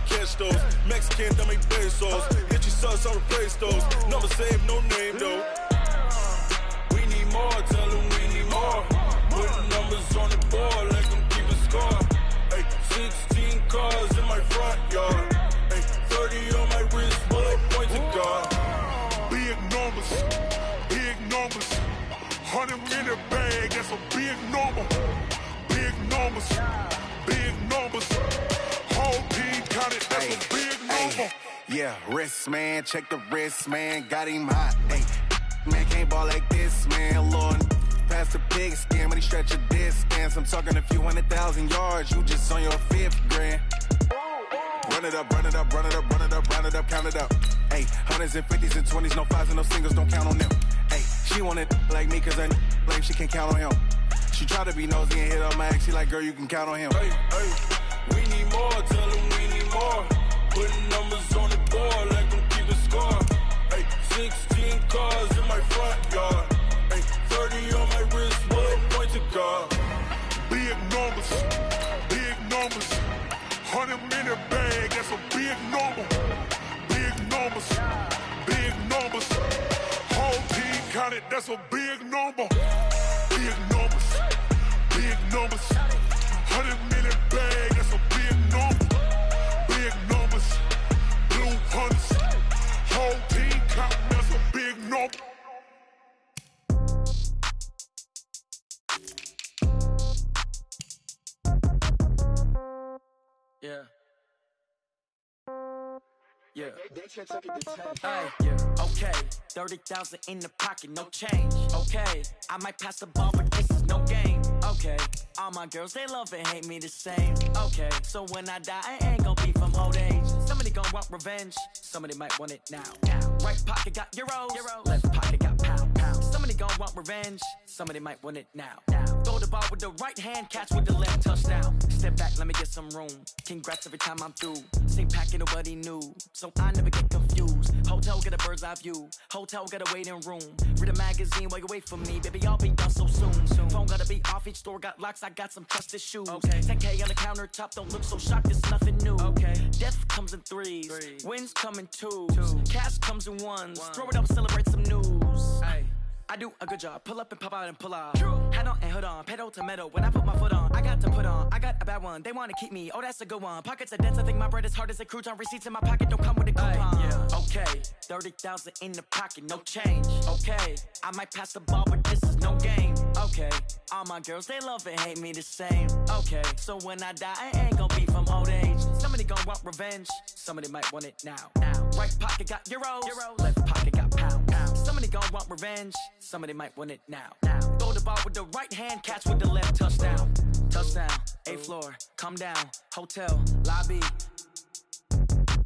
catch those. Mexican, that make pesos. Get your sus, I'll replace those. Never save, no name though. We need more, tell them we need more. Putting numbers on the board, let them keep a score. Ay, 16 cars in my front yard. Ay, 30 on my wrist, bullet point to God. Big numbers, big numbers. 100 in the bag, that's a big number. Big numbers, big numbers. Whole team counted, that's a big number. Yeah, wrist man, check the wrist man, got him hot. Ay, man can't ball like this, man. Lord, past the pig skin, when he stretch a distance. I'm talking a few 100,000 yards, you just on your 5th grand. Run it up, run it up, run it up, run it up, run it up, count it up. Ay, hundreds and 50s and 20s, no 5s and no singles, don't count on them. Ay, she want it like me, cause her blame she can't count on him. She try to be nosy and hit up my ex, she like, girl, you can count on him. Hey, hey, we need more, tell them we need more. Putting numbers on the board, let them keep a score. Hey, 16 cars in my front yard. Hey, 30 on my wrist, bullet point to God. Big numbers, big numbers. 100 in the bag, that's a big number. Big numbers, big numbers. Whole team counted, that's a big number. Big numbers, big numbers. 100 in the bag, that's a big number. Big numbers, blue hunters. Whole team counting, that's a big number. Yeah. Yeah. Hey, yeah. Okay. 30,000 in the pocket, no change. Okay. I might pass the ball, but this is no game. Okay. All my girls, they love and hate me the same. Okay. So when I die, I ain't gon' be from old age. Somebody gon' want revenge. Somebody might want it now. Right pocket got euros. Left pocket got pound. Somebody gon' want revenge. Somebody might want it now. Throw the ball with the right hand, catch with the left, touchdown. Step back, let me get some room. Congrats every time I'm through. Same packet, nobody knew, so I never get confused. Hotel get a bird's eye view. Hotel got a waiting room. Read a magazine while you wait for me, baby. I'll be done so soon. Phone gotta be off. Each store got locks. I got some trusted shoes. Okay. 10K on the countertop. Don't look so shocked. It's nothing new. Okay. Death comes in threes. Wins come in twos. Cash comes in ones. Throw it up, celebrate some news. Ay. I do a good job, pull up and pop out and pull off. Head on and hood on, pedal to metal. When I put my foot on, I got to put on. I got a bad one, they wanna keep me. Oh, that's a good one. Pockets are dense, I think my bread is hard as a crouton. Receipts in my pocket don't come with a coupon. Yeah. Okay, 30,000 in the pocket, no change. Okay, I might pass the ball, but this is no game. Okay, all my girls, they love and hate me the same. Okay, so when I die, I ain't gon' be from old age. Somebody gon' want revenge, somebody might want it now. Right pocket got euros. Left pocket got pound. Somebody gon' want revenge, somebody might want it now. Throw the ball with the right hand, catch with the left, touchdown. Touchdown, 8th floor, come down, hotel, lobby.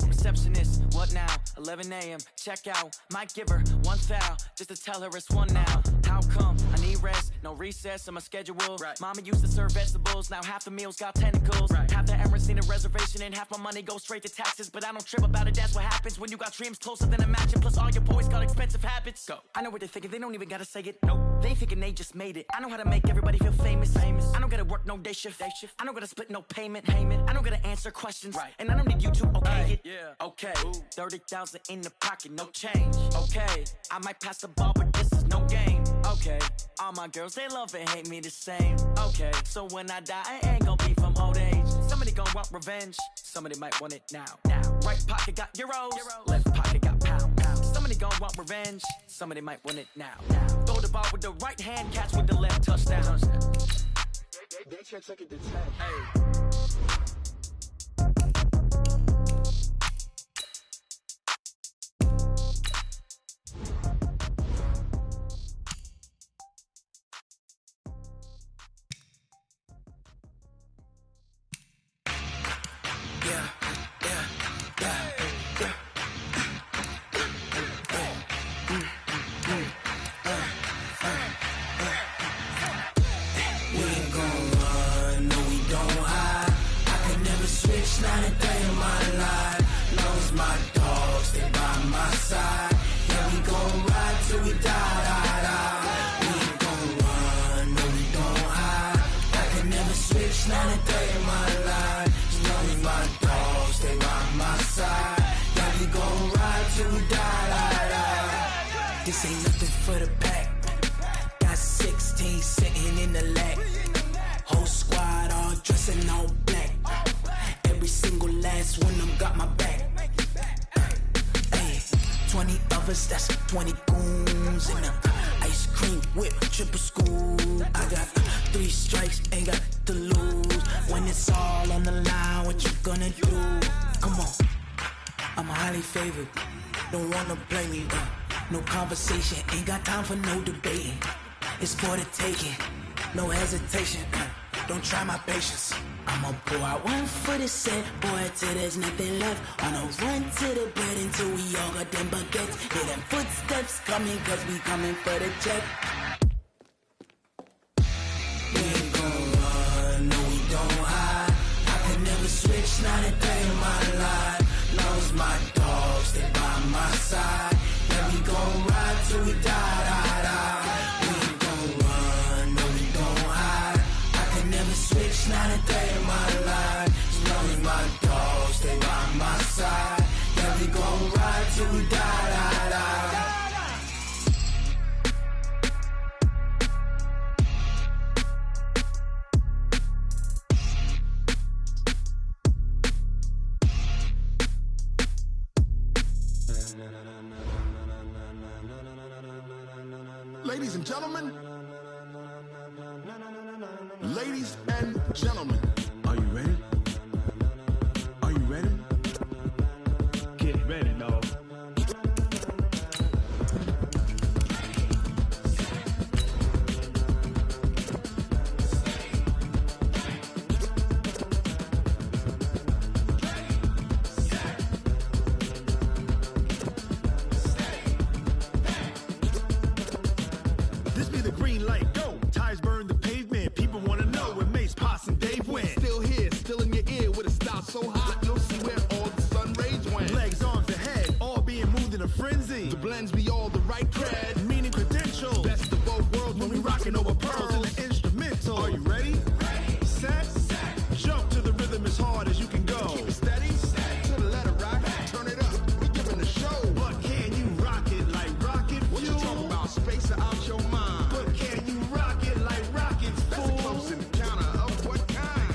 Receptionist, what now? 11 a.m., check out. Might give her one foul, just to tell her it's one now. How come? I need rest, no recess in my schedule. Right. Mama used to serve vegetables, now half the meals got tentacles. Right. Half the Emirates need a reservation and half my money goes straight to taxes. But I don't trip about it, that's what happens when you got dreams closer than a mansion. Plus all your boys got expensive habits. Go. I know what they're thinking, they don't even gotta say it. Nope. They thinking they just made it. I know how to make everybody feel famous. I don't gotta work no day shift. I don't gotta split no payment. I don't gotta answer questions. Right. And I don't need you to okay it. Yeah. Okay, 30,000 in the pocket, no change. Okay, I might pass the ball, but this is no game. Okay, all my girls, they love and hate me the same. Okay, so when I die, I ain't gon' be from old age. Somebody gon' want revenge, somebody might want it now. Right pocket got euros. Left pocket got pound. Somebody gon' want revenge, somebody might want it now. Throw the ball with the right hand, catch with the left, touchdown. They check it to 10. Hey. Not a day in my life. Long as my dogs, they by my side. Yeah, we gon' ride till we die. We ain't gon' run, no, we don't hide. I can never switch, not a day in my life. As long as my dogs, they by my This ain't nothing for the pack. Got 16 sitting in the lag. Whole squad all dressing all black. Every single last one of them got my back. Hey, 20 of us, that's 20 goons in the ice cream whip, triple school. I got 3 strikes, ain't got to lose. When it's all on the line, what you gonna do? Come on, I'm highly favored. Don't wanna play me, no conversation. Ain't got time for no debating. It's for the taking, no hesitation. Don't try my patience. I'ma pull out one foot and set, boy, till there's nothing left. On a run to the bread until we all got them baguettes. Hear them footsteps coming, cause we coming for the check. We ain't gon' run, no we don't hide. I can never switch, not a day in my life. Long as my dogs, they by my side. Yeah, we gon' ride till we die, die, die. We ain't gon' run, no we don't hide. I can never switch, not a day in my life. As long as my dogs, they by my side. Yeah, we gon' ride till we die, die, die. Ladies and gentlemen, ladies and gentlemen, are you ready? Are you ready? Get ready, dog. This be the green light, go. Tires burn the pavement. People wanna know where Mace, Poss, and Dave went. Still here, still in your ear with a style so hot, you'll see where all the sun rays went. Legs, arms, and head, all being moved in a frenzy. The blends be all the right cred, meaning credentials. Best of both worlds when we rockin' over pearls in the instrumental. Are you ready? Ready. Set. Jump to the rhythm as hard as you can go. Keep it steady. To the letter rock. Turn it up. We giving the show. But can you rock it like rocket fuel? What you talking about? Space out your mind. But can you rock it like rockets, fool? That's a close encounter of what kind?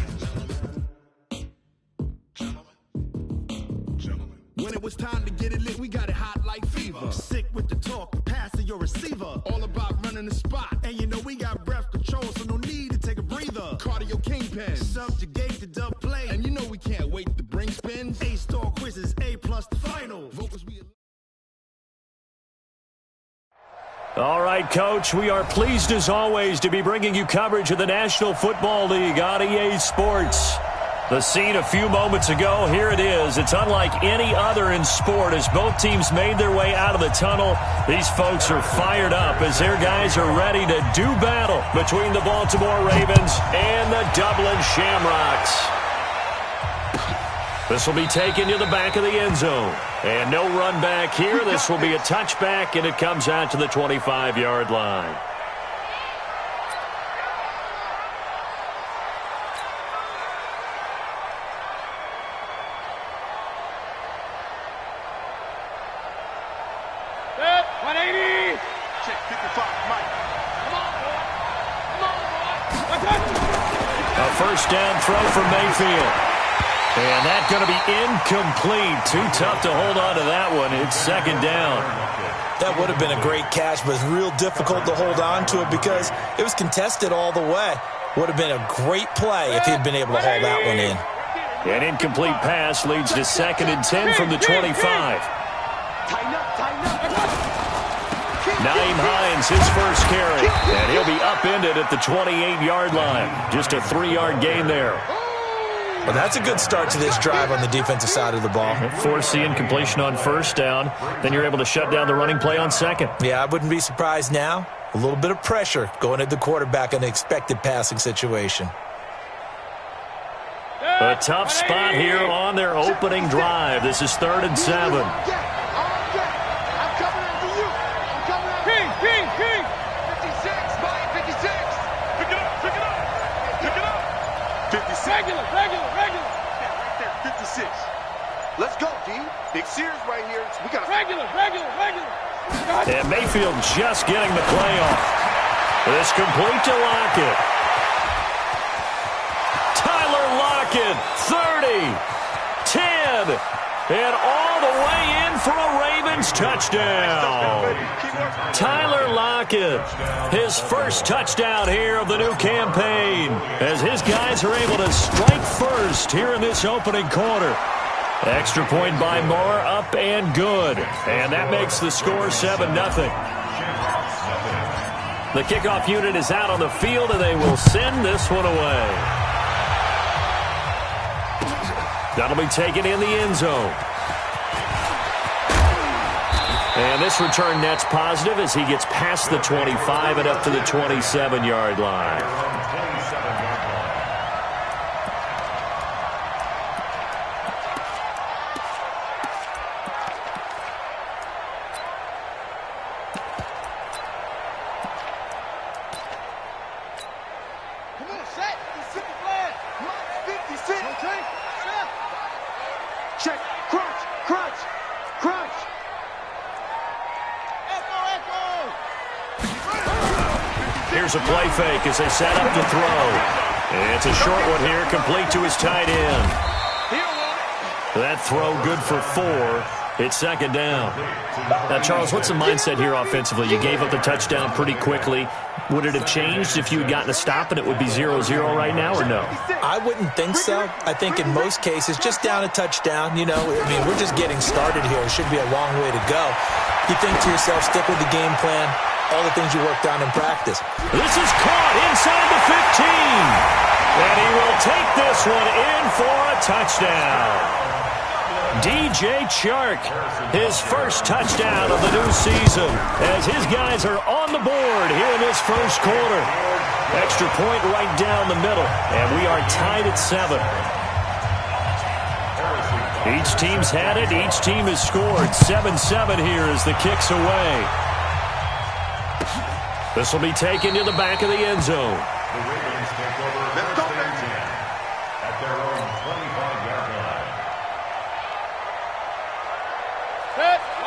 Gentlemen. When it was time to get it lit, we got it hot like fever. Sick with the talk, pass to your receiver. All about running the spot. And you know we got breath control, so no need to take a breather. Cardio kingpin, subjugate the dub play. And you know we can't wait to bring spins. A-star quizzes, A+ the final. Vocals we... All right, Coach, we are pleased as always to be bringing you coverage of the National Football League on EA Sports. The scene a few moments ago, here it is. It's unlike any other in sport as both teams made their way out of the tunnel. These folks are fired up as their guys are ready to do battle between the Baltimore Ravens and the Dublin Shamrocks. This will be taken to the back of the end zone. And no run back here. This will be a touchback, and it comes out to the 25-yard line. Set, 180. Check 55, Mike. A first down throw for Mayfield. And that's going to be incomplete. Too tough to hold on to that one. It's second down. That would have been a great catch, but it's real difficult to hold on to it because it was contested all the way. Would have been a great play if he'd been able to haul that one in. An incomplete pass leads to 2nd and 10 from the 25. Nyheim Hines, his first carry, and he'll be upended at the 28-yard line. Just a 3-yard gain there. Well, that's a good start to this drive on the defensive side of the ball. Force the incompletion on first down. Then you're able to shut down the running play on second. Yeah, I wouldn't be surprised now. A little bit of pressure going at the quarterback in an expected passing situation. A tough spot here on their opening drive. This is 3rd and 7. King. 56, Mike, 56. Pick it up. 56. Regular. Yeah, right there, 56. Let's go, D. Big Sears right here. We got Regular. And Mayfield just getting the play off. This complete to Lockett. Tyler Lockett, 30, 10, and all the way in for a Ravens touchdown. Tyler Lockett, his first touchdown here of the new campaign, as his guys are able to strike first here in this opening quarter. Extra point by Moore, up and good. And that makes the score 7-0. The kickoff unit is out on the field, and they will send this one away. That'll be taken in the end zone. And this return net's positive as he gets past the 25 and up to the 27-yard line. Here's a play fake as they set up to throw. And it's a short one here, complete to his tight end. That throw good for 4. It's second down. Now, Charles, what's the mindset here offensively? You gave up the touchdown pretty quickly. Would it have changed if you had gotten a stop and it would be 0-0 right now, or no? I wouldn't think so. I think in most cases, just down a touchdown, you know, I mean, we're just getting started here. It should be a long way to go. You think to yourself, stick with the game plan, all the things you worked on in practice. This is caught inside the 15. And he will take this one in for a touchdown. DJ Chark, his first touchdown of the new season, as his guys are on the board here in this first quarter. Extra point right down the middle, and we are tied at 7. Each team's had it. Each team has scored. 7-7 here as the kick's away. This will be taken to the back of the end zone. The Ravens take over at their own 25-yard line.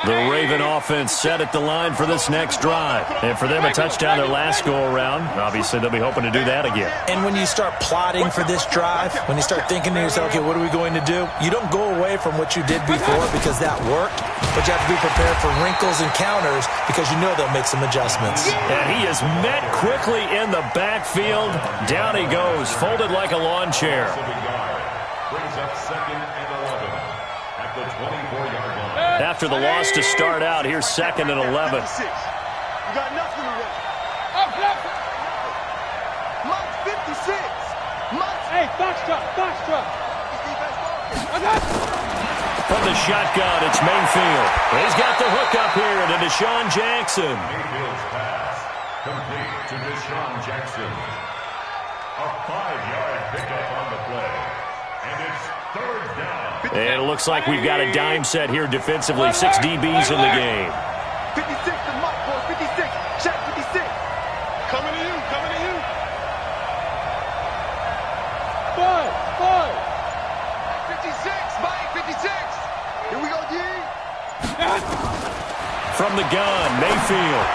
The Raven offense set at the line for this next drive. And for them, a touchdown their last go-around. Obviously, they'll be hoping to do that again. And when you start plotting for this drive, when you start thinking to yourself, okay, what are we going to do? You don't go away from what you did before because that worked, but you have to be prepared for wrinkles and counters because you know they'll make some adjustments. And he is met quickly in the backfield. Down he goes, folded like a lawn chair. Brings up 2nd and 11 at the 24-yard line. After the loss to start out, here's 2nd and 11. You got nothing to win. Mike's 56. Mike's. Hey, foxtrot. From the shotgun, it's Mayfield. He's got the hook up here to Deshaun Jackson. Mayfield's pass complete to Deshaun Jackson. A 5-yard pickup on the play. And it's 3rd down. And it looks like we've got a dime set here defensively. 6 DBs in the game. 56 to Mike, boy. 56. Shaq 56. Coming to you. 56. Mike 56. Here we go, D. From the gun, Mayfield.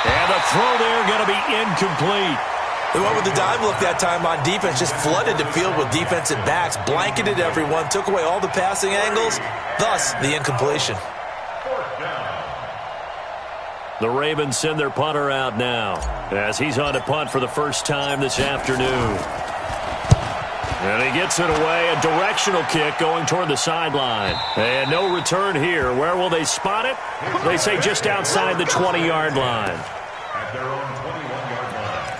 And the throw there going to be incomplete. They went with the dive look that time on defense, just flooded the field with defensive backs, blanketed everyone, took away all the passing angles, thus the incompletion. The Ravens send their punter out now as he's on to punt for the first time this afternoon. And he gets it away, a directional kick going toward the sideline. And no return here. Where will they spot it? They say just outside the 20-yard line. At their own 21-yard line.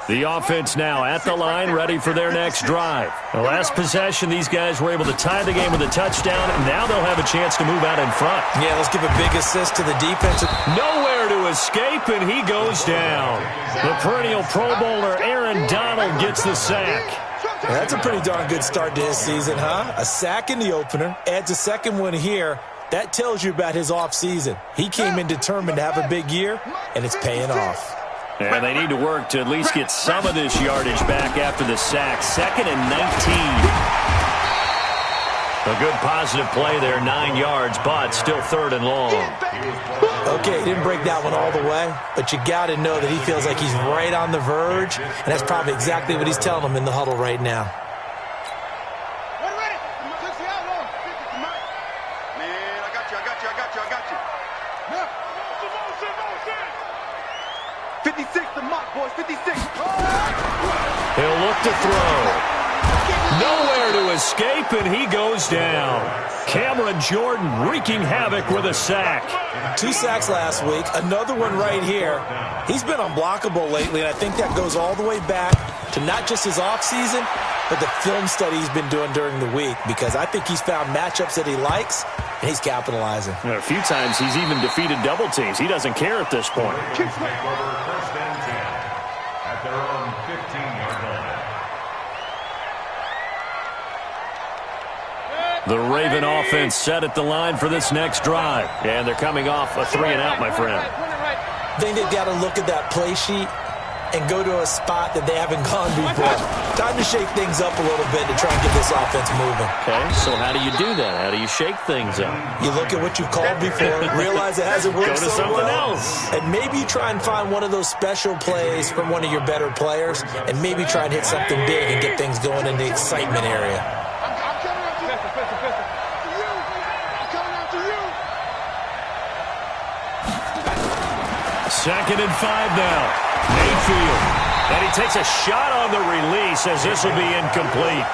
The offense now at the line, ready for their next drive. The last possession, these guys were able to tie the game with a touchdown, and now they'll have a chance to move out in front. Yeah, let's give a big assist to the defense. Nowhere to escape, and he goes down. The perennial Pro Bowler Aaron Donald gets the sack. Yeah, that's a pretty darn good start to his season, huh? A sack in the opener, adds a second one here. That tells you about his offseason. He came in determined to have a big year, and it's paying off. And they need to work to at least get some of this yardage back after the sack. 2nd and 19. A good positive play there, 9 yards, but still 3rd and long. Okay, he didn't break that one all the way, but you got to know that he feels like he's right on the verge, and that's probably exactly what he's telling them in the huddle right now. Man, I got you. 56, the mock, boys, 56. He'll look to throw. Nowhere to escape, and he goes down. Cameron Jordan wreaking havoc with a sack. 2 sacks last week, another one right here. He's been unblockable lately, and I think that goes all the way back to not just his offseason, but the film study he's been doing during the week, because I think he's found matchups that he likes, and he's capitalizing. And a few times he's even defeated double teams. He doesn't care at this point. Take over 1st and 10 at their own 15-yard line. The Raven offense set at the line for this next drive. And they're coming off a 3-and-out, my friend. I think they've got to look at that play sheet and go to a spot that they haven't gone before. Time to shake things up a little bit to try and get this offense moving. Okay, so how do you do that? How do you shake things up? You look at what you've called before, realize it hasn't worked Go to so something well, else. and maybe try and find one of those special plays from one of your better players, and maybe try and hit something big and get things going in the excitement area. Second and 5 now. Mayfield. And he takes a shot on the release as this will be incomplete.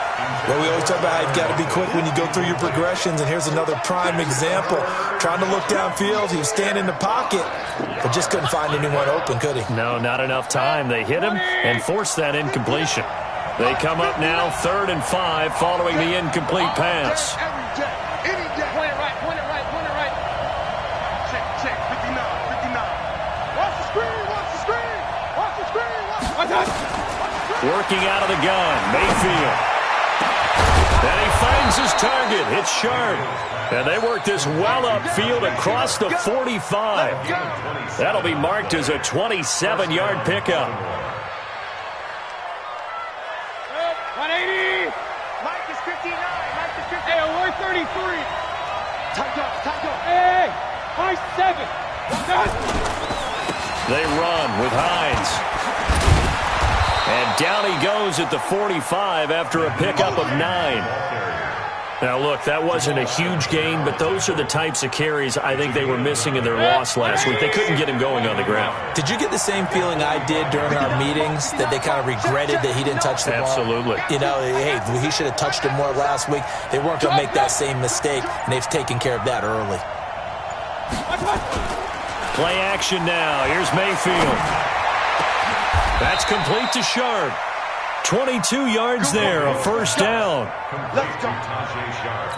Well, we always talk about how you've got to be quick when you go through your progressions, and here's another prime example. Trying to look downfield, he was standing in the pocket, but just couldn't find anyone open, could he? No, not enough time. They hit him and forced that incompletion. They come up now 3rd and 5 following the incomplete pass. Working out of the gun, Mayfield. And he finds his target. It's Sharp. And they work this well upfield across the 45. That'll be marked as a 27-yard pickup. 180. Mike is 59. Mike is 59. Hey, 133. Tight up. Hey, Mike 7. They run with Hines. And down he goes at the 45 after a pickup of 9. Now, look, that wasn't a huge gain, but those are the types of carries I think they were missing in their loss last week. They couldn't get him going on the ground. Did you get the same feeling I did during our meetings, that they kind of regretted that he didn't touch the ball? Absolutely. You know, hey, he should have touched it more last week. They weren't going to make that same mistake, and they've taken care of that early. Play action now. Here's Mayfield. That's complete to Sharp. 22 yards there, a first down. Let's go. Tajay Sharp.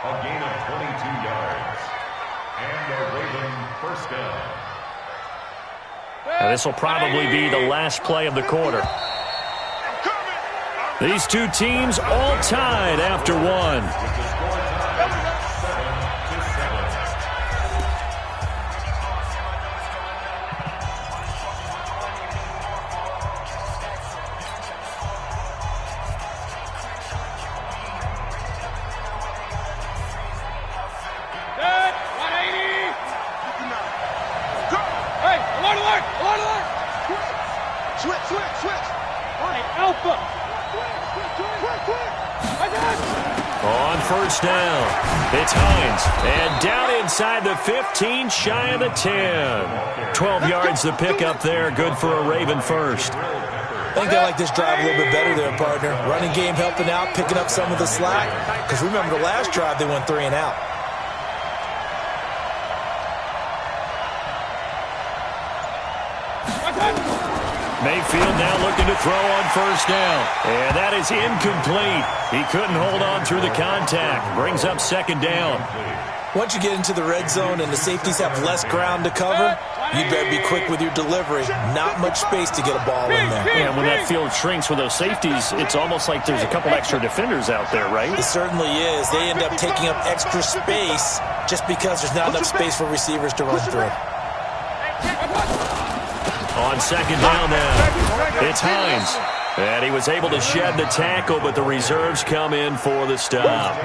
A gain of 22 yards. And a Raven first down. Now, this will probably be the last play of the quarter. These two teams all tied after one. On first down, it's Hines. And down inside the 15, shy of the 10. 12 yards the pickup there, good for a Raven first. I think they like this drive a little bit better there, partner. Running game helping out, picking up some of the slack. Because remember, the last drive they went 3 and out. Mayfield now looking to throw on first down. And that is incomplete. He couldn't hold on through the contact. Brings up second down. Once you get into the red zone and the safeties have less ground to cover, you better be quick with your delivery. Not much space to get a ball in there. Yeah, when that field shrinks with those safeties, it's almost like there's a couple extra defenders out there, right? It certainly is. They end up taking up extra space just because there's not enough space for receivers to run through. On second down now, it's Hines. And he was able to shed the tackle, but the reserves come in for the stop.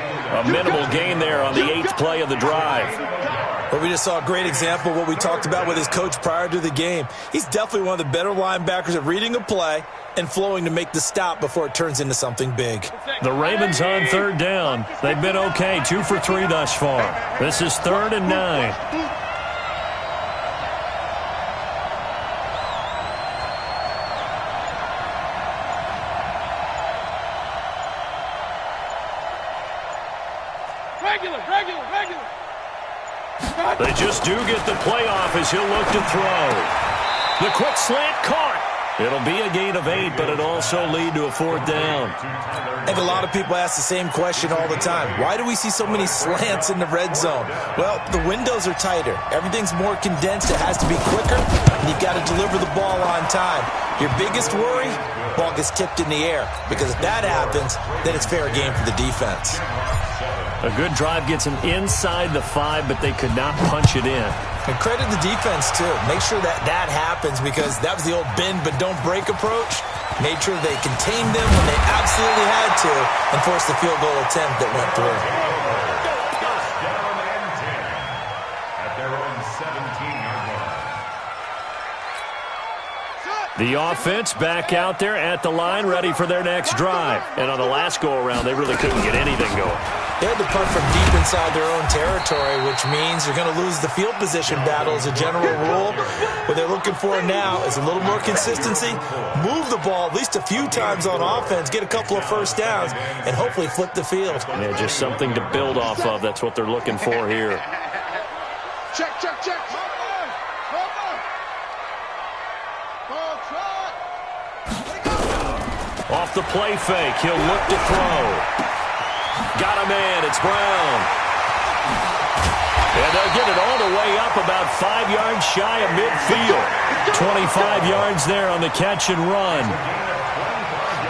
A minimal gain there on the 8th play of the drive. Well, we just saw a great example of what we talked about with his coach prior to the game. He's definitely one of the better linebackers at reading a play and flowing to make the stop before it turns into something big. The Ravens on third down. They've been okay, 2 for 3 thus far. This is 3rd and 9. They just do get the playoff as he'll look to throw. The quick slant caught. It'll be a gain of 8, but it'll also lead to a 4th down. I think a lot of people ask the same question all the time. Why do we see so many slants in the red zone? Well, the windows are tighter. Everything's more condensed. It has to be quicker, and you've got to deliver the ball on time. Your biggest worry, ball gets tipped in the air, because if that happens, then it's fair game for the defense. A good drive gets them inside the 5, but they could not punch it in. And credit the defense, too. Make sure that happens, because that was the old bend but don't break approach. Made sure they contained them when they absolutely had to and forced the field goal attempt that went through. At their own 17-yard line. The offense back out there at the line, ready for their next drive. And on the last go-around, they really couldn't get anything going. They had to punt from deep inside their own territory, which means you're going to lose the field position battle as a general rule. What they're looking for now is a little more consistency, move the ball at least a few times on offense, get a couple of first downs, and hopefully flip the field. Yeah, just something to build off of. That's what they're looking for here. Check, check, check. Off the play fake, he'll look to throw. Got a man, it's Brown. And they'll get it all the way up about 5 yards shy of midfield. 25 yards there on the catch and run.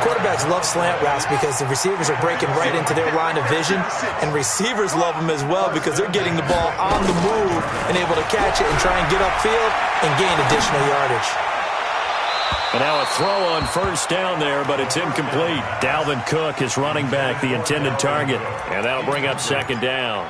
Quarterbacks love slant routes because the receivers are breaking right into their line of vision, and receivers love them as well because they're getting the ball on the move and able to catch it and try and get upfield and gain additional yardage. And now a throw on first down there, but it's incomplete. Dalvin Cook is running back, the intended target. And that'll bring up second down.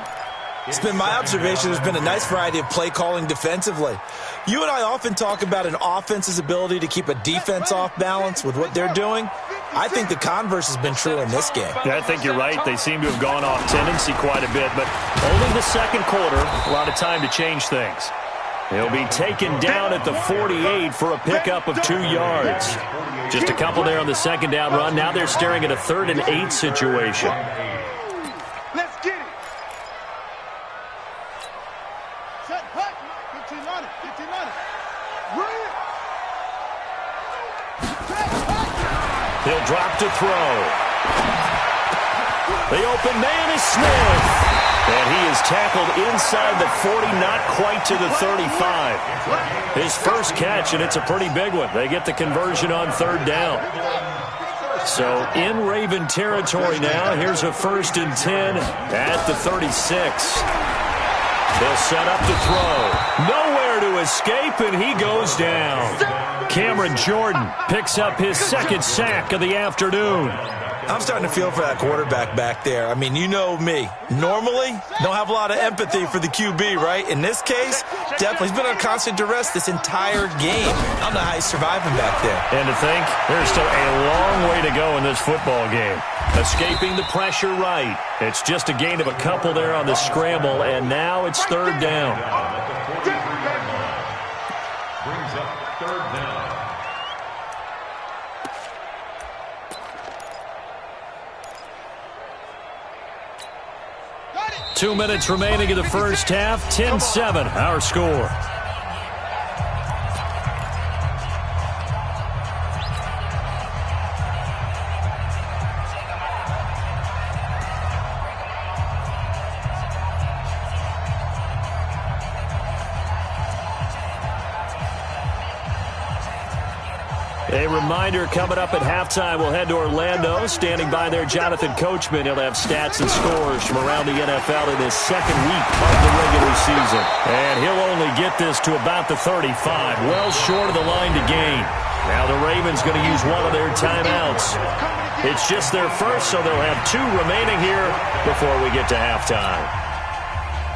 It's been my observation there's been a nice variety of play calling defensively. You and I often talk about an offense's ability to keep a defense off balance with what they're doing. I think the converse has been true in this game. Yeah, I think you're right. They seem to have gone off tendency quite a bit, but only the second quarter, a lot of time to change things. He'll be taken down at the 48 for a pickup of 2 yards. Just a couple there on the second down run. Now they're staring at a 3rd and 8 situation. Let's get it. Set, hut. 15 on it. 15 on it. He'll drop to throw. The open man is Smith. And he is tackled inside the 40, not quite to the 35. His first catch, and it's a pretty big one. They get the conversion on 3rd down. So in Raven territory now, here's a 1st and 10 at the 36. They'll set up to throw. Nowhere to escape, and he goes down. Cameron Jordan picks up his 2nd sack of the afternoon. I'm starting to feel for that quarterback back there. I mean, you know me. Normally, don't have a lot of empathy for the QB, right? In this case, definitely. He's been on constant duress this entire game. I don't know how he's surviving back there. And to think, there's still a long way to go in this football game. Escaping the pressure right. It's just a gain of a couple there on the scramble, and now it's 3rd down. Brings up 3rd down. 2 minutes remaining in the first half. 10-7, our score. A reminder, coming up at halftime, we'll head to Orlando. Standing by there, Jonathan Coachman. He'll have stats and scores from around the NFL in his second week of the regular season. And he'll only get this to about the 35, well short of the line to gain. Now the Ravens going to use one of their timeouts. It's just their first, so they'll have 2 remaining here before we get to halftime.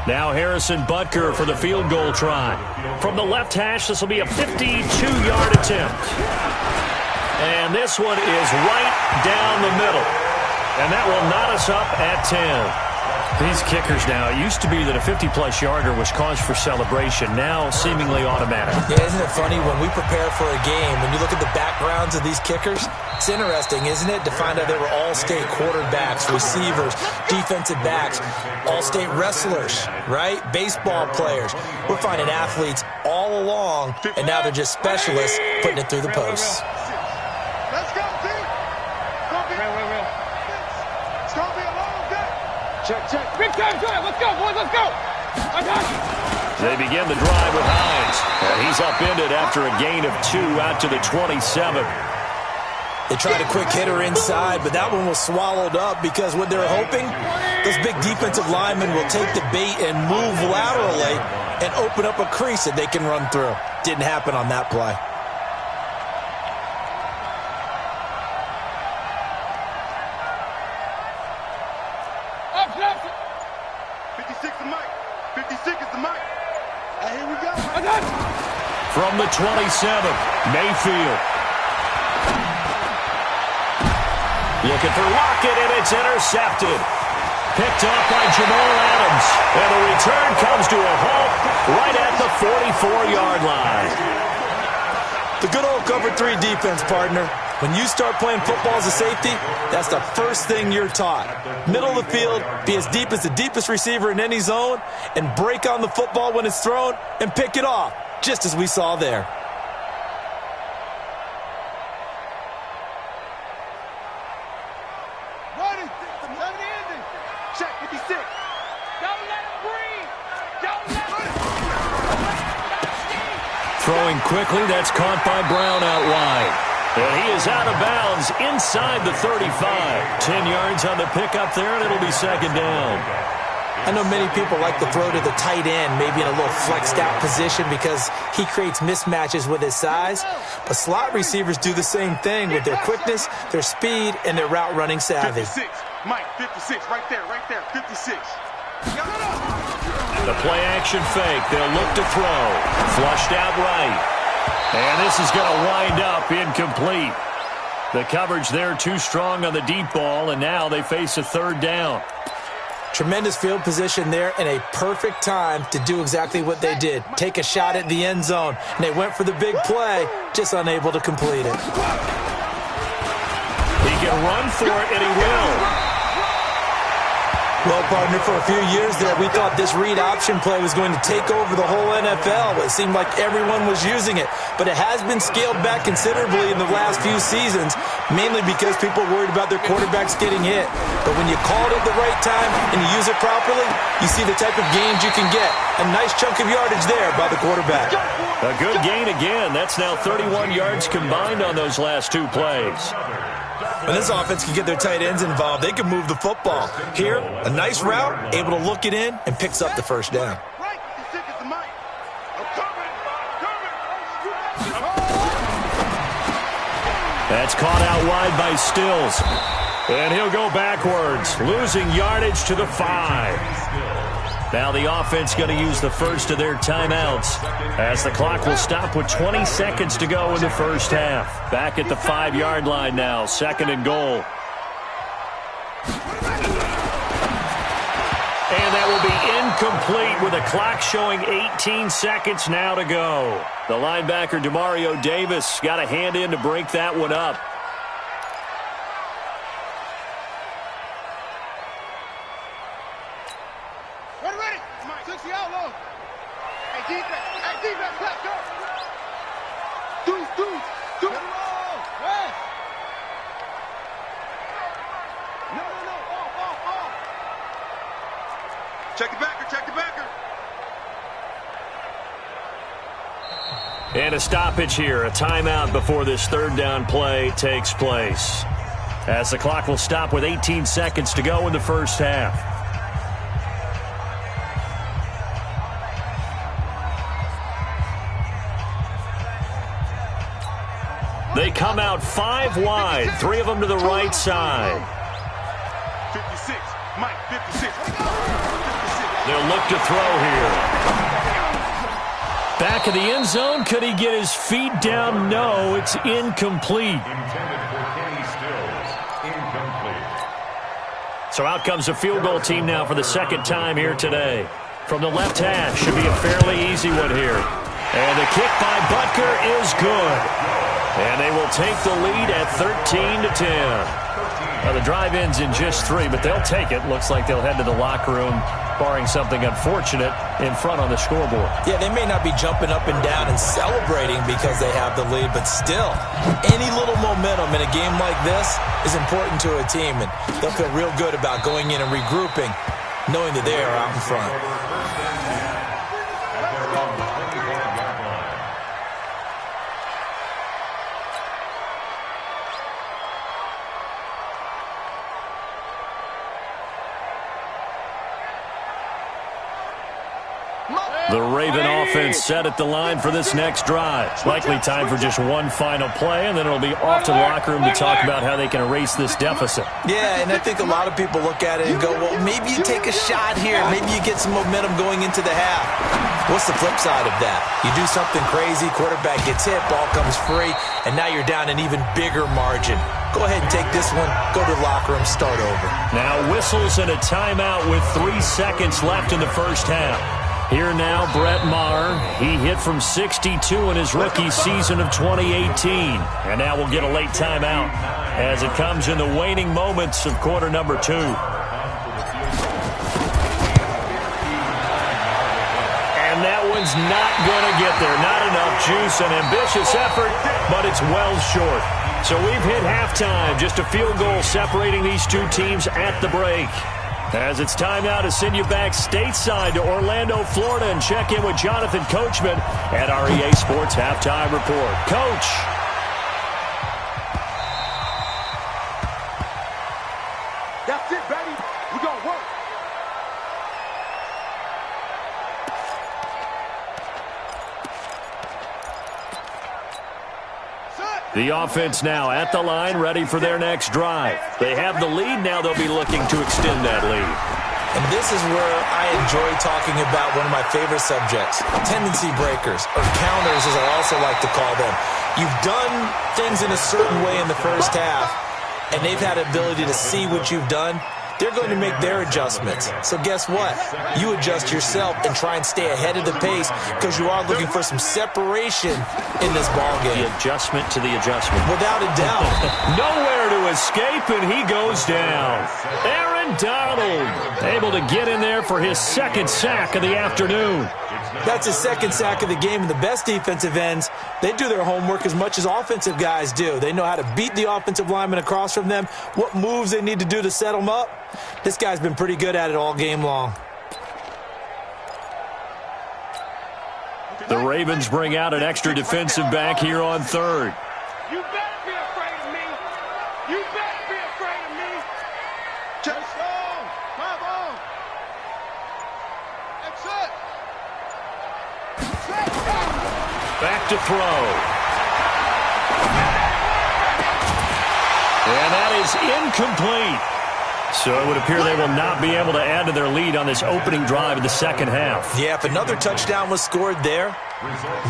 Now Harrison Butker for the field goal try. From the left hash, this will be a 52-yard attempt. And this one is right down the middle. And that will knot us up at 10. These kickers now, it used to be that a 50-plus yarder was cause for celebration. Now seemingly automatic. Yeah, isn't it funny when we prepare for a game, when you look at the backgrounds of these kickers, it's interesting, isn't it, to find out they were all-state quarterbacks, receivers, defensive backs, all-state wrestlers, right? Baseball players. We're finding athletes all along, and now they're just specialists putting it through the posts. Let's go, team. It's going to be a long day. Check. Big time drive. Let's go, boys. Let's go. I got you. They begin the drive with Hines. And he's upended after a gain of 2 out to the 27. They tried a quick hitter inside, but that one was swallowed up because what they're hoping, those big defensive linemen will take the bait and move laterally and open up a crease that they can run through. Didn't happen on that play. From the 27, Mayfield. Looking for Lockett, and it's intercepted. Picked off by Jamal Adams. And the return comes to a halt right at the 44-yard line. The good old cover 3 defense, partner. When you start playing football as a safety, that's the first thing you're taught. Middle of the field, be as deep as the deepest receiver in any zone, and break on the football when it's thrown and pick it off, just as we saw there. Check 56. Don't let him breathe. Don't let him breathe. Throwing quickly, that's caught by Brown out wide. And he is out of bounds inside the 35. 10 yards on the pickup there, and it'll be second down. I know many people like to throw to the tight end, maybe in a little flexed out position because he creates mismatches with his size. But slot receivers do the same thing with their quickness, their speed, and their route running savvy. 56, Mike, 56, right there, 56. The play action fake, they'll look to throw. Flushed out right. And this is going to wind up incomplete. The coverage there too strong on the deep ball, and now they face a third down. Tremendous field position there and a perfect time to do exactly what they did. Take a shot at the end zone. And they went for the big play, just unable to complete it. He can run for it, and he will. Well, partner, for a few years there, we thought this read option play was going to take over the whole NFL. It seemed like everyone was using it. But it has been scaled back considerably in the last few seasons, mainly because people are worried about their quarterbacks getting hit. But when you call it at the right time and you use it properly, you see the type of gains you can get. A nice chunk of yardage there by the quarterback. A good gain again. That's now 31 yards combined on those last 2 plays. When this offense can get their tight ends involved, they can move the football. Here, a nice route, able to look it in, and picks up the first down. That's caught out wide by Stills. And he'll go backwards, losing yardage to the 5. Now the offense going to use the first of their timeouts as the clock will stop with 20 seconds to go in the first half. Back at the 5-yard line now, second and goal. And that will be incomplete with a clock showing 18 seconds now to go. The linebacker, Demario Davis, got a hand in to break that one up. And a stoppage here, a timeout before this third down play takes place. As the clock will stop with 18 seconds to go in the first half. They come out 5 wide, 3 of them to the right side. 56, Mike, 56. They'll look to throw here. Back of the end zone. Could he get his feet down? No, it's incomplete. So out comes a field goal team now for the second time here today. From the left hash, should be a fairly easy one here. And the kick by Butker is good. And they will take the lead at 13-10. Now the drive ends in just 3, but they'll take it. Looks like they'll head to the locker room, barring something unfortunate in front on the scoreboard. Yeah, they may not be jumping up and down and celebrating because they have the lead, but still, any little momentum in a game like this is important to a team, and they'll feel real good about going in and regrouping, knowing that they are out in front. The Raven offense set at the line for this next drive. Likely time for just one final play, and then it'll be off to the locker room to talk about how they can erase this deficit. Yeah, and I think a lot of people look at it and go, well, maybe you take a shot here. Maybe you get some momentum going into the half. What's the flip side of that? You do something crazy, quarterback gets hit, ball comes free, and now you're down an even bigger margin. Go ahead and take this one, go to the locker room, start over. Now whistles and a timeout with 3 seconds left in the first half. Here now, Brett Maher. He hit from 62 in his rookie season of 2018. And now we'll get a late timeout as it comes in the waning moments of quarter number 2. And that one's not going to get there. Not enough juice, an ambitious effort, but it's well short. So we've hit halftime. Just a field goal separating these two teams at the break. As it's time now to send you back stateside to Orlando, Florida, and check in with Jonathan Coachman at our EA Sports Halftime Report. Coach. That's it, baby. We're going to work. The offense now at the line, ready for their next drive. They have the lead. Now they'll be looking to extend that lead. And this is where I enjoy talking about one of my favorite subjects, tendency breakers, or counters as I also like to call them. You've done things in a certain way in the first half, and they've had the ability to see what you've done. They're going to make their adjustments. So guess what? You adjust yourself and try and stay ahead of the pace because you are looking for some separation in this ballgame. The adjustment to the adjustment. Without a doubt. Nowhere to escape, and he goes down. Aaron Donald able to get in there for his second sack of the afternoon. That's his second sack of the game, and the best defensive ends, they do their homework as much as offensive guys do. They know how to beat the offensive lineman across from them, what moves they need to do to set them up. This guy's been pretty good at it all game long. The Ravens bring out an extra defensive back here on third. You better be afraid of me. You better be afraid of me. Just on. Come on. That's it. Back to throw. And that is incomplete. So it would appear they will not be able to add to their lead on this opening drive of the second half. Yeah, if another touchdown was scored there,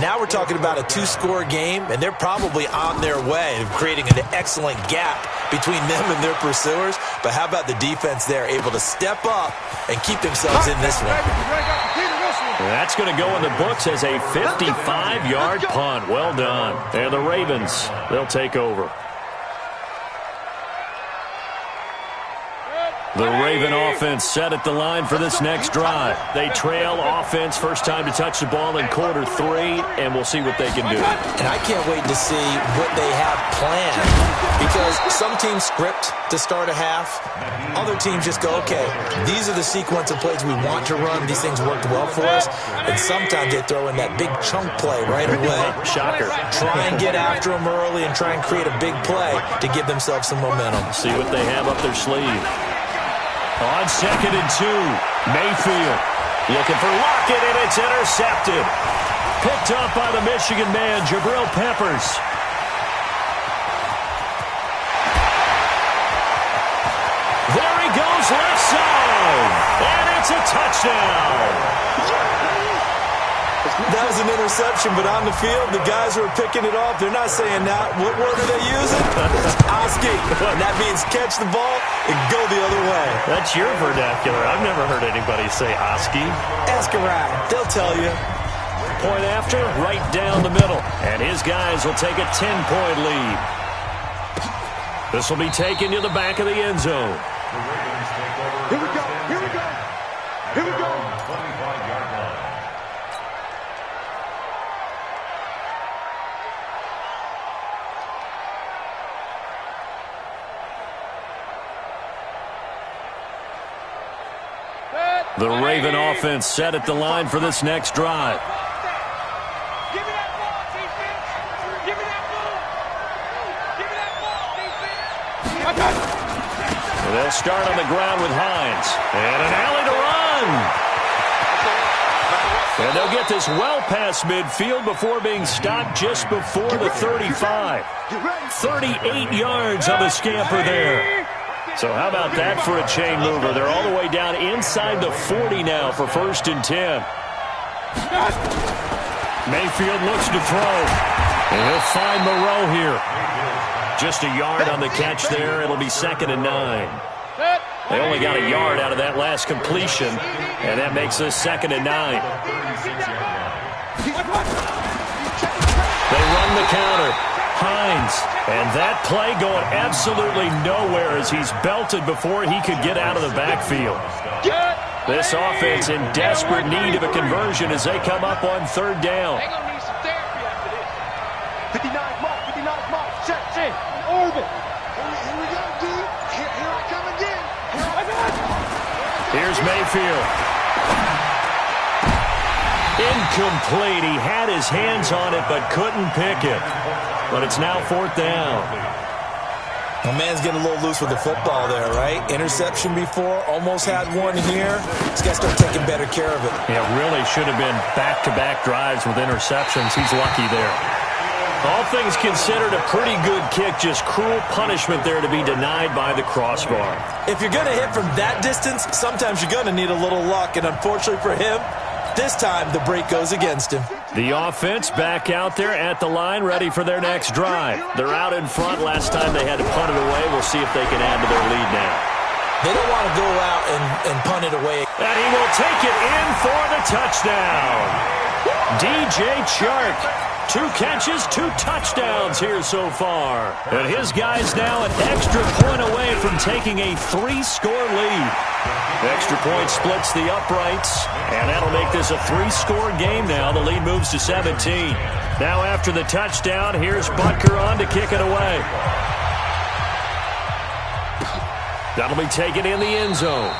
now we're talking about a 2-score game, and they're probably on their way of creating an excellent gap between them and their pursuers. But how about the defense there, able to step up and keep themselves in this one? That's going to go in the books as a 55-yard punt. Well done. And the Ravens, they'll take over. The Raven offense set at the line for this next drive. They trail offense, first time to touch the ball in quarter 3, and we'll see what they can do. And I can't wait to see what they have planned, because some teams script to start a half. Other teams just go, okay, these are the sequence of plays we want to run. These things worked well for us. And sometimes they throw in that big chunk play right away. Shocker. Try and get after them early and try and create a big play to give themselves some momentum. See what they have up their sleeve. On 2nd and 2, Mayfield looking for Lockett, and it's intercepted. Picked up by the Michigan man, Jabril Peppers. There he goes, left side, and it's a touchdown. That was an interception, but on the field, the guys who are picking it off, they're not saying that. What word are they using? It's Oski. And that means catch the ball and go the other way. That's your vernacular. I've never heard anybody say Oski. Ask around. They'll tell you. Point after, right down the middle. And his guys will take a 10-point lead. This will be taken to the back of the end zone. Here we go. Here we go. Here we go. 25-yard line. The Raven offense set at the line for this next drive. Give me that ball, defense. Give me that ball. Give me that ball, defense. They'll start on the ground with Hines. And an alley to run. And they'll get this well past midfield before being stopped just before the 35. 38 yards on the scamper there. So how about that for a chain mover? They're all the way down inside the 40 now for 1st and 10. Mayfield looks to throw. And he'll find Moreau here. Just a yard on the catch there. It'll be 2nd and 9. They only got a yard out of that last completion, and that makes this 2nd and 9. They run the counter. Hines, and that play going absolutely nowhere as he's belted before he could get out of the backfield. This offense in desperate need of a conversion as they come up on 3rd down. They're going to need some therapy after this. 59 mark, 59 mark. Check, orbit. Here we go, D. Here I come again. Here's Mayfield. Incomplete. He had his hands on it but couldn't pick it. But it's now 4th down. My man's getting a little loose with the football there, right? Interception before, almost had one here. He's got to start taking better care of it. Yeah, really should have been back-to-back drives with interceptions. He's lucky there. All things considered, a pretty good kick. Just cruel punishment there to be denied by the crossbar. If you're going to hit from that distance, sometimes you're going to need a little luck. And unfortunately for him, this time the break goes against him. The offense back out there at the line, ready for their next drive. They're out in front. Last time they had to punt it away. We'll see if they can add to their lead now. They don't want to go out and punt it away. And he will take it in for the touchdown. DJ Chark. 2 catches, 2 touchdowns here so far. And his guys now an extra point away from taking a 3-score lead. Extra point splits the uprights, and that'll make this a 3-score game now. The lead moves to 17. Now after the touchdown, here's Butker on to kick it away. That'll be taken in the end zone.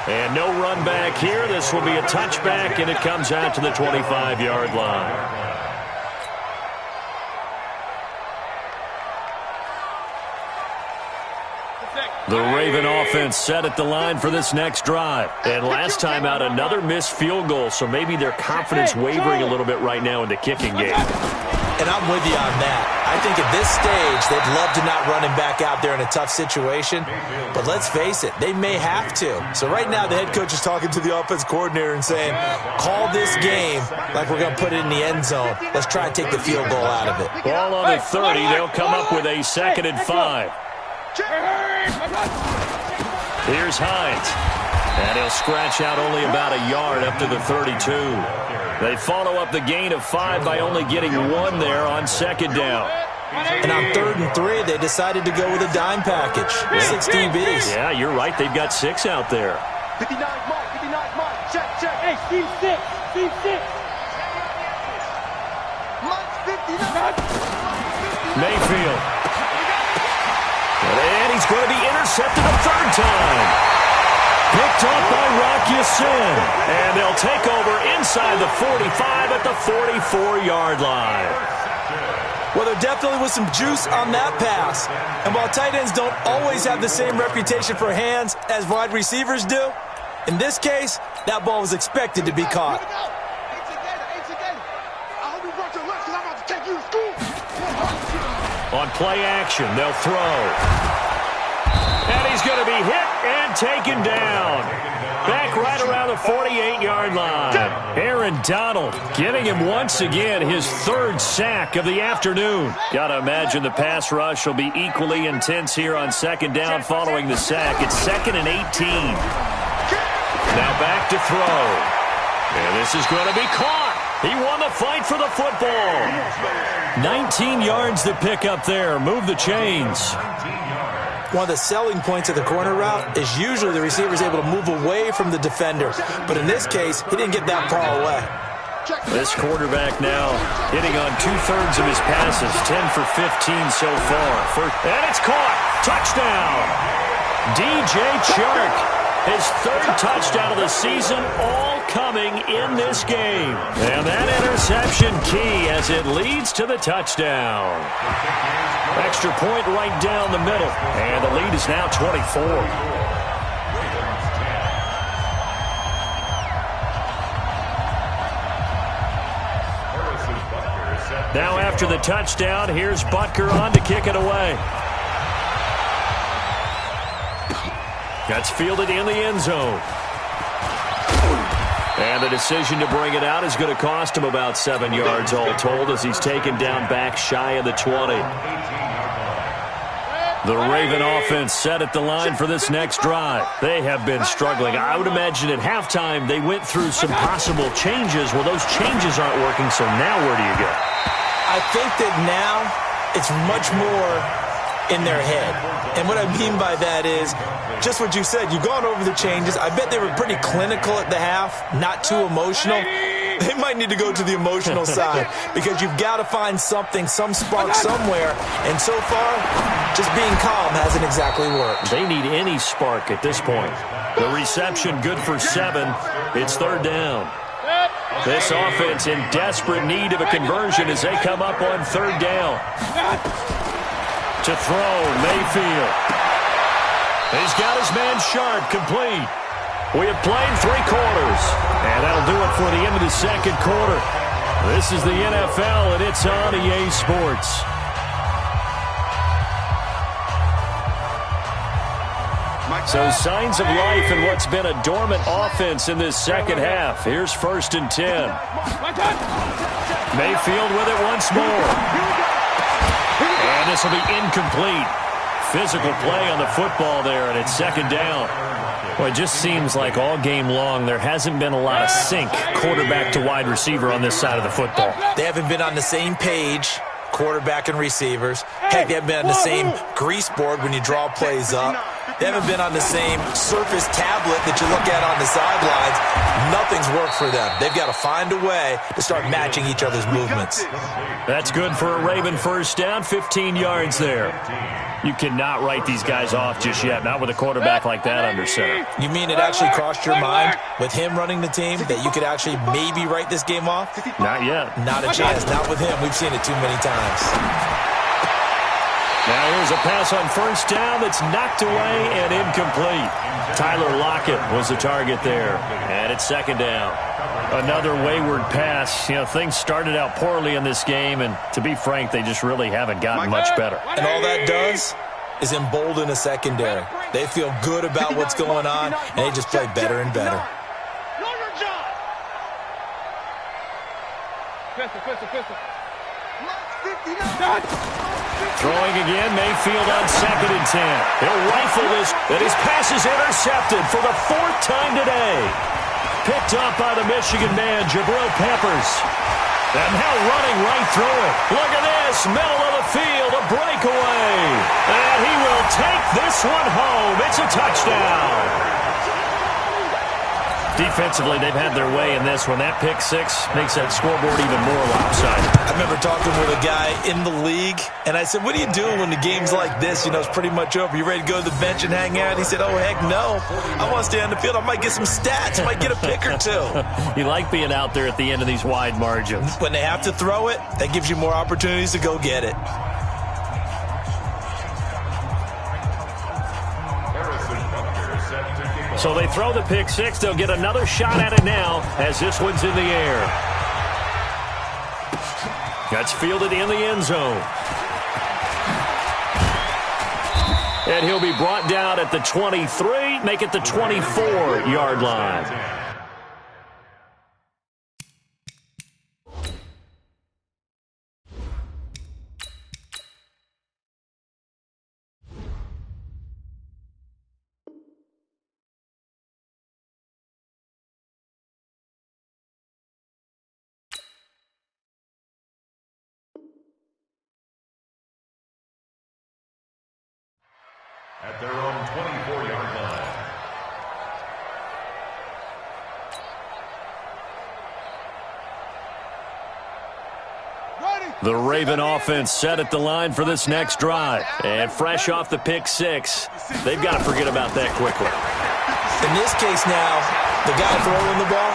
And no run back here. This will be a touchback, and it comes out to the 25-yard line. The Raven offense set at the line for this next drive. And last time out, another missed field goal, so maybe their confidence wavering a little bit right now in the kicking game. And I'm with you on that. I think at this stage, they'd love to not run him back out there in a tough situation. But let's face it, they may have to. So right now, the head coach is talking to the offense coordinator and saying, call this game like we're going to put it in the end zone. Let's try and take the field goal out of it. Ball on the 30. They'll come up with a 2nd and 5. Here's Hines. And he'll scratch out only about a yard up to the 32. They follow up the gain of 5 by only getting 1 there on 2nd down. And on 3rd and 3, they decided to go with a dime package, 6 DBs. Yeah, you're right. They've got 6 out there. 59 mark, check. Hey, Steve 6. Mayfield. And he's going to be intercepted a 3rd time. Picked up by Rock Ya-Sin. And they'll take over inside the 45 at the 44-yard line. Well, there definitely was some juice on that pass. And while tight ends don't always have the same reputation for hands as wide receivers do, in this case, that ball was expected to be caught. On play action, they'll throw. And he's going to be hit and taken down. Back right around the 48-yard line. Aaron Donald giving him once again his 3rd sack of the afternoon. Got to imagine the pass rush will be equally intense here on 2nd down following the sack. It's 2nd and 18. Now back to throw. And this is going to be caught. He won the fight for the football. 19 yards to pick up there. Move the chains. One of the selling points of the corner route is usually the receiver is able to move away from the defender. But in this case, he didn't get that far away. This quarterback now hitting on 2/3 of his passes, 10 for 15 so far. And it's caught. Touchdown. DJ Chark, his 3rd touchdown of the season, all coming in this game. And that interception key as it leads to the touchdown. Extra point right down the middle. And the lead is now 24. Now after the touchdown, here's Butker on to kick it away. That's fielded in the end zone. And the decision to bring it out is going to cost him about 7 yards all told as he's taken down back shy of the 20. The Raven offense set at the line for this next drive. They have been struggling. I would imagine at halftime they went through some possible changes. Well, those changes aren't working, so now where do you go? I think that now it's much more in their head. And what I mean by that is just what you said. You've gone over the changes. I bet they were pretty clinical at the half, not too emotional. They might need to go to the emotional side because you've got to find something, some spark somewhere. And so far, just being calm hasn't exactly worked. They need any spark at this point. The reception good for 7. It's 3rd down. This offense in desperate need of a conversion as they come up on 3rd down. To throw, Mayfield. He's got his man Sharp complete. We have played 3 quarters, and that'll do it for the end of the 2nd quarter. This is the NFL, and it's on EA Sports. So signs of life in what's been a dormant offense in this 2nd half. Here's 1st and 10. Mayfield with it once more. And this will be incomplete. Physical play on the football there, and it's 2nd down. Well, it just seems like all game long there hasn't been a lot of sync quarterback to wide receiver on this side of the football. They haven't been on the same page, quarterback and receivers. Heck, they haven't been on the same grease board when you draw plays up. They haven't been on the same Surface tablet that you look at on the sidelines. Nothing's worked for them. They've got to find a way to start matching each other's movements. That's good for a Raven 1st down, 15 yards there. You cannot write these guys off just yet, not with a quarterback like that under center. You mean it actually crossed your mind with him running the team that you could actually maybe write this game off? Not yet. Not a chance. Not with him. We've seen it too many times. Now here's a pass on 1st down that's knocked away and incomplete. Tyler Lockett was the target there, and it's 2nd down. Another wayward pass. You know, things started out poorly in this game, and to be frank, they just really haven't gotten much better. And all that does is embolden a secondary. They feel good about what's going on, and they just play better and better. Throwing again, Mayfield on 2nd and 10. He'll rifle this, and his pass is intercepted for the 4th time today. Picked up by the Michigan man, Jabril Peppers. And now running right through it. Look at this, middle of the field. breakaway. And he will take this one home. It's a touchdown. Defensively, they've had their way in this one. That pick six makes that scoreboard even more lopsided. I remember talking with a guy in the league, and I said, what do you do when the game's like this? You know, it's pretty much over. You ready to go to the bench and hang out? He said, oh, heck no. I want to stay on the field. I might get some stats. I might get a pick or two. You like being out there at the end of these wide margins. When they have to throw it, that gives you more opportunities to go get it. So they throw the pick six. They'll get another shot at it now as this one's in the air. That's fielded in the end zone. And he'll be brought down at the 23, make it the 24-yard line. At their own 24-yard line. The Raven offense set at the line for this next drive. And fresh off the pick six, they've got to forget about that quickly. In this case now, the guy throwing the ball,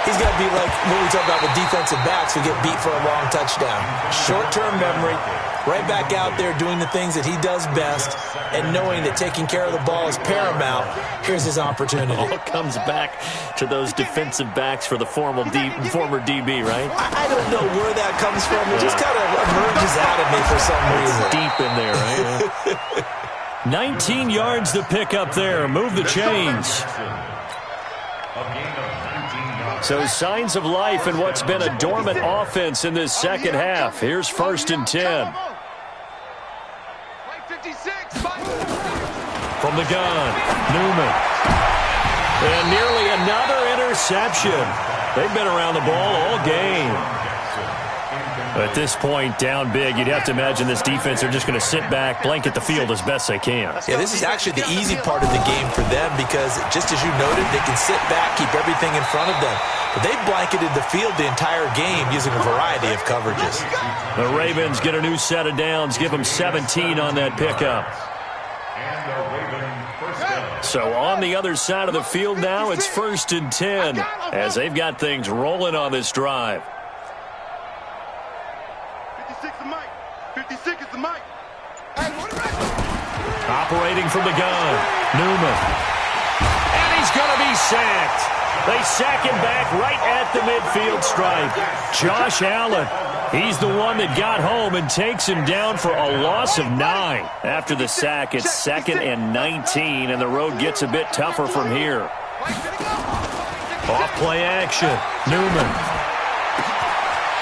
he's got to be like what we talk about with defensive backs who get beat for a long touchdown. Short-term memory, right back out there doing the things that he does best, and knowing that taking care of the ball is paramount. Here's his opportunity. All comes back to those defensive backs for the former DB, right? I don't know where that comes from. It just kind of emerges out of me for some reason. It's deep in there, right? 19 yards to pick up there. Move the chains. So signs of life in what's been a dormant offense in this second half. Here's 1st and 10. From the gun, Newman. And nearly another interception. They've been around the ball all game. At this point, down big, you'd have to imagine this defense are just going to sit back, blanket the field as best they can. Yeah, this is actually the easy part of the game for them because, just as you noted, they can sit back, keep everything in front of them. But they've blanketed the field the entire game using a variety of coverages. The Ravens get a new set of downs, give them 17 on that pickup. So on the other side of the field now, it's 1st and 10 as they've got things rolling on this drive. 56 is the mic. Operating from the gun, Newman. And he's going to be sacked. They sack him back right at the midfield stripe. Josh Allen, he's the one that got home and takes him down for a loss of 9. After the sack, it's 2nd and 19, and the road gets a bit tougher from here. Off play action, Newman.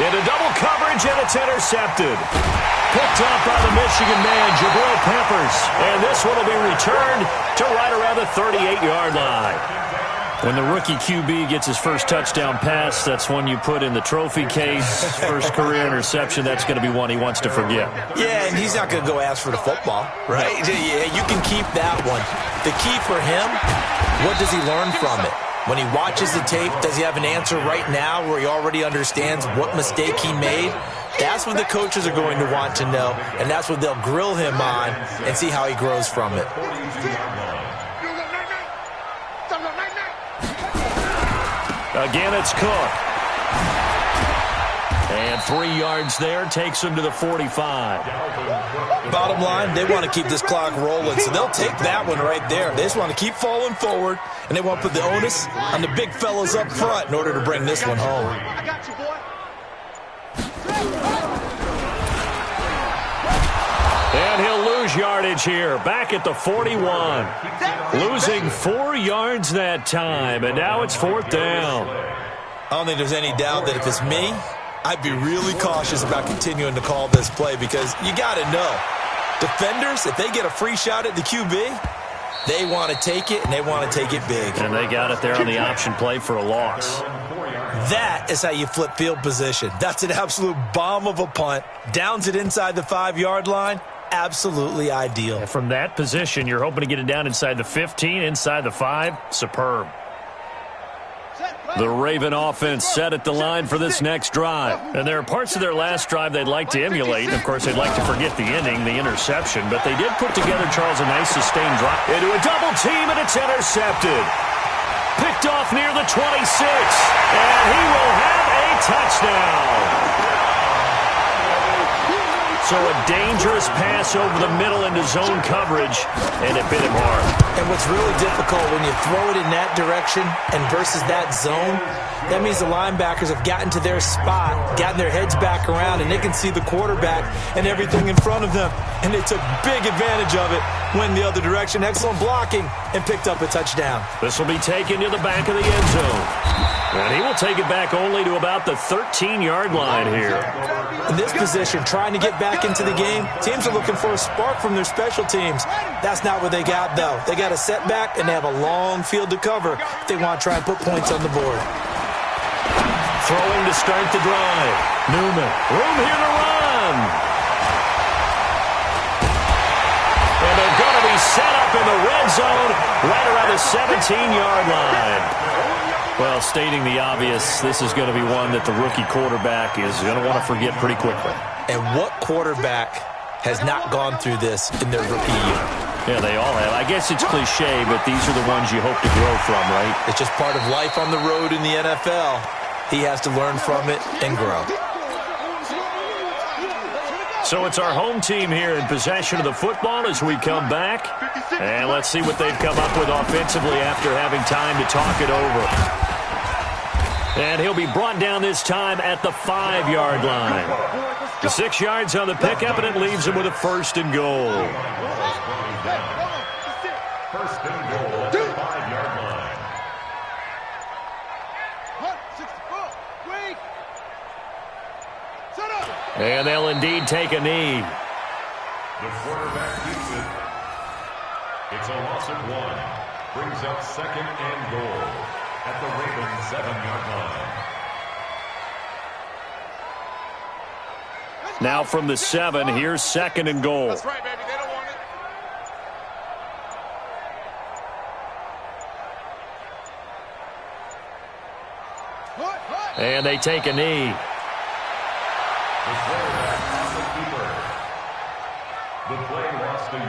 Into double coverage, and it's intercepted. Picked up by the Michigan man, Jabril Peppers. And this one will be returned to right around the 38-yard line. When the rookie QB gets his first touchdown pass, that's one you put in the trophy case. First career interception, that's going to be one he wants to forget. Yeah, and he's not going to go ask for the football, right? Yeah, you can keep that one. The key for him, what does he learn from it? When he watches the tape, does he have an answer right now where he already understands what mistake he made? That's what the coaches are going to want to know, and that's what they'll grill him on and see how he grows from it. Again, it's Cook. And 3 yards there takes him to the 45. Bottom line, they want to keep this clock rolling, so they'll take that one right there. They just want to keep falling forward, and they want to put the onus on the big fellas up front in order to bring this one home. I got you, boy. And he'll lose yardage here, back at the 41. Losing 4 yards that time, and now it's 4th down. I don't think there's any doubt that if it's me, I'd be really cautious about continuing to call this play because you got to know, defenders, if they get a free shot at the QB, they want to take it, and they want to take it big. And they got it there on the option play for a loss. That is how you flip field position. That's an absolute bomb of a punt. Downs it inside the 5-yard line. Absolutely ideal. And from that position, you're hoping to get it down inside the 15, inside the 5. Superb. The Raven offense set at the line for this next drive. And there are parts of their last drive they'd like to emulate. And, of course, they'd like to forget the ending, the interception. But they did put together, Charles, a nice sustained drive. Into a double team, and it's intercepted. Picked off near the 26. And he will have a touchdown. So a dangerous pass over the middle into zone coverage, and it bit him hard. And what's really difficult when you throw it in that direction and versus that zone, that means the linebackers have gotten to their spot, gotten their heads back around, and they can see the quarterback and everything in front of them. And they took big advantage of it, went the other direction, excellent blocking, and picked up a touchdown. This will be taken to the back of the end zone. And he will take it back only to about the 13-yard line here. In this position, trying to get back into the game, teams are looking for a spark from their special teams. That's not what they got, though. They got a setback, and they have a long field to cover if they want to try and put points on the board. Throwing to start the drive. Newman, room here to run. And they're going to be set up in the red zone right around the 17-yard line. Well, stating the obvious, this is going to be one that the rookie quarterback is going to want to forget pretty quickly. And what quarterback has not gone through this in their rookie year? Yeah, they all have. I guess it's cliche, but these are the ones you hope to grow from, right? It's just part of life on the road in the NFL. He has to learn from it and grow. So it's our home team here in possession of the football as we come back. And let's see what they've come up with offensively after having time to talk it over. And he'll be brought down this time at the 5-yard line. The 6 yards on the pickup, and it leaves him with a 1st and goal. First and goal at the 5-yard line. And they'll indeed take a knee. The quarterback keeps it. It's a loss of 1. Brings up 2nd and goal at the Ravens 7-yard line. Now from the 7, here's 2nd and goal. That's right, baby. They don't want it. And they take a knee. The quarterback on the keeper. The play lost a